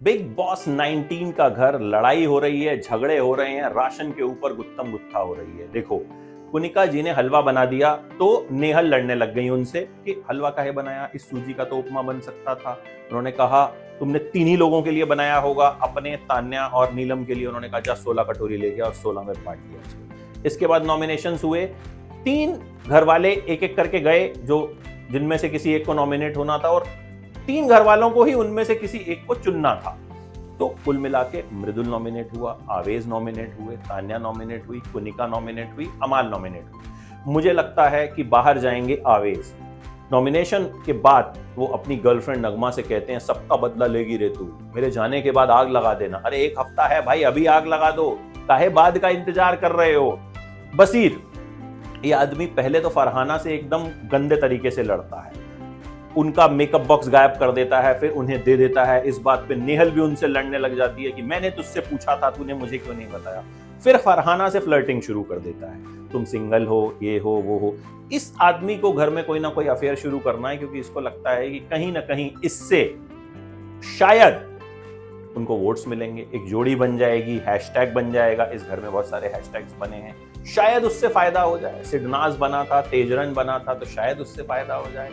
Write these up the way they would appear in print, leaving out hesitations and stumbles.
Big boss 19 का घर, लड़ाई हो रही है, झगड़े हो रहे हैं, राशन के ऊपर गुत्थम गुत्था हो रही है। देखो, कुनिका जी ने हलवा बना दिया तो नेहल लड़ने लग गई उनसे कि हलवा काहे बनाया, इस सूजी का तो उपमा बन सकता था। उन्होंने कहा तुमने 3 ही लोगों के लिए बनाया होगा, अपने, तान्या और नीलम के लिए। उन्होंने कहा जा 16 कटोरी ले गया और 16 में बांट दिया इसको। इसके बाद नॉमिनेशंस हुए, 3 घर वाले एक एक करके गए, जो जिनमें से किसी एक को नॉमिनेट होना था, और 3 घर वालों को ही उनमें से किसी एक को चुनना था। तो कुल मिला के मृदुल नॉमिनेट हुआ, आवेज नॉमिनेट हुए, तान्या नॉमिनेट हुई, कुनिका नॉमिनेट हुई, अमाल नॉमिनेट हुई। मुझे लगता है कि बाहर जाएंगे आवेज। नॉमिनेशन के बाद वो अपनी गर्लफ्रेंड नगमा से कहते हैं सबका बदला लेगी रे तू, मेरे जाने के बाद आग लगा देना। अरे 1 हफ्ता है भाई, अभी आग लगा दो, काहे बाद का इंतजार कर रहे हो। बसीर, ये आदमी पहले तो फरहाना से एकदम गंदे तरीके से लड़ता है, उनका मेकअप बॉक्स गायब कर देता है, फिर उन्हें दे देता है। इस बात पे नेहल भी उनसे लड़ने लग जाती है कि मैंने तुझसे पूछा था, तूने मुझे क्यों नहीं बताया। फिर फरहाना से फ्लर्टिंग शुरू कर देता है, तुम सिंगल हो, ये हो, वो हो। इस आदमी को घर में कोई ना कोई अफेयर शुरू करना है, क्योंकि इसको लगता है कि कहीं ना कहीं इससे शायद उनको वोट्स मिलेंगे, एक जोड़ी बन जाएगी, हैशटैग बन जाएगा। इस घर में बहुत सारे हैशटैग्स बने हैं, शायद उससे फायदा हो जाए। सिडनाज बना था, तेजरन बना था, तो शायद उससे फायदा हो जाए।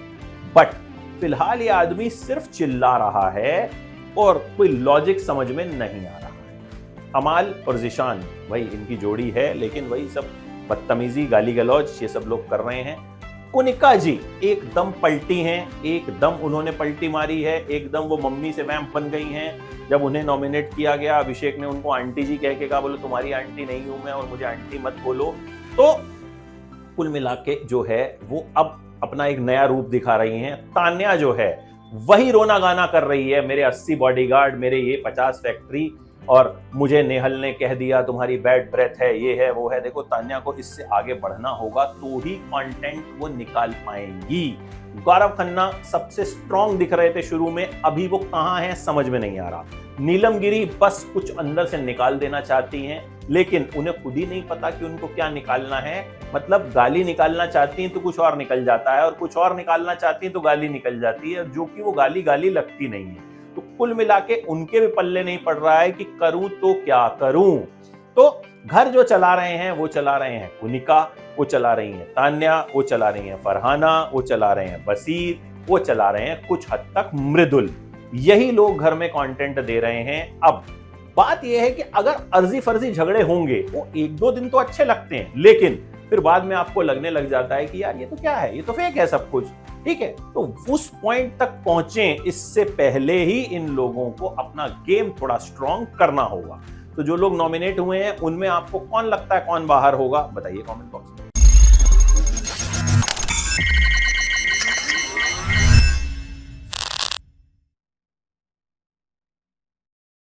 बट फिलहाल ये आदमी सिर्फ चिल्ला रहा है और कोई लॉजिक समझ में नहीं आ रहा है। अमाल और जिशान, भाई इनकी जोड़ी है, लेकिन वही सब बदतमीजी, गाली गलौज ये सब लोग कर रहे हैं। कुनिका जी एकदम पलटी हैं, एकदम उन्होंने पलटी मारी है, एकदम वो मम्मी से वैम्प बन गई हैं। जब उन्हें नॉमिनेट किया गया, अभिषेक ने उनको आंटी जी कह के कहा, बोलो तुम्हारी आंटी नहीं हूं मैं और मुझे आंटी मत बोलो। तो कुल मिला के जो है वो अब अपना एक नया रूप दिखा रही हैं। तान्या जो है वही रोना गाना कर रही है, मेरे 80 बॉडीगार्ड, मेरे ये 50 फैक्ट्री, और मुझे नेहल ने कह दिया तुम्हारी बैड ब्रेथ है, ये है, वो है। देखो, तान्या को इससे आगे बढ़ना होगा तो ही कंटेंट वो निकाल पाएंगी। गौरव खन्ना सबसे स्ट्रॉन्ग दिख रहे थे शुरू में, अभी वो कहां हैं समझ में नहीं आ रहा। नीलम गिरी बस कुछ अंदर से निकाल देना चाहती हैं, लेकिन उन्हें खुद ही नहीं पता कि उनको क्या निकालना है। मतलब गाली निकालना चाहती हैं तो कुछ और निकल जाता है, और कुछ और निकालना चाहती हैं तो गाली निकल जाती है, जो कि वो गाली गाली लगती नहीं है। तो कुल मिला के उनके भी पल्ले नहीं पड़ रहा है कि करूं तो क्या करूं। तो घर जो चला रहे हैं वो चला रहे हैं कुनिका, वो चला रही हैं तान्या, वो चला रही हैं फरहाना, वो चला रहे हैं बसीर, वो चला रहे हैं कुछ हद तक मृदुल। यही लोग घर में कंटेंट दे रहे हैं। अब बात यह है कि अगर अर्जी फर्जी झगड़े होंगे, वो 1-2 दिन तो अच्छे लगते हैं, लेकिन फिर बाद में आपको लगने लग जाता है कि यार ये तो क्या है, ये तो फेक है सब कुछ। ठीक है, तो उस पॉइंट तक पहुंचे इससे पहले ही इन लोगों को अपना गेम थोड़ा स्ट्रॉन्ग करना होगा। तो जो लोग नॉमिनेट हुए हैं उनमें आपको कौन लगता है कौन बाहर होगा, बताइए कमेंट बॉक्स में।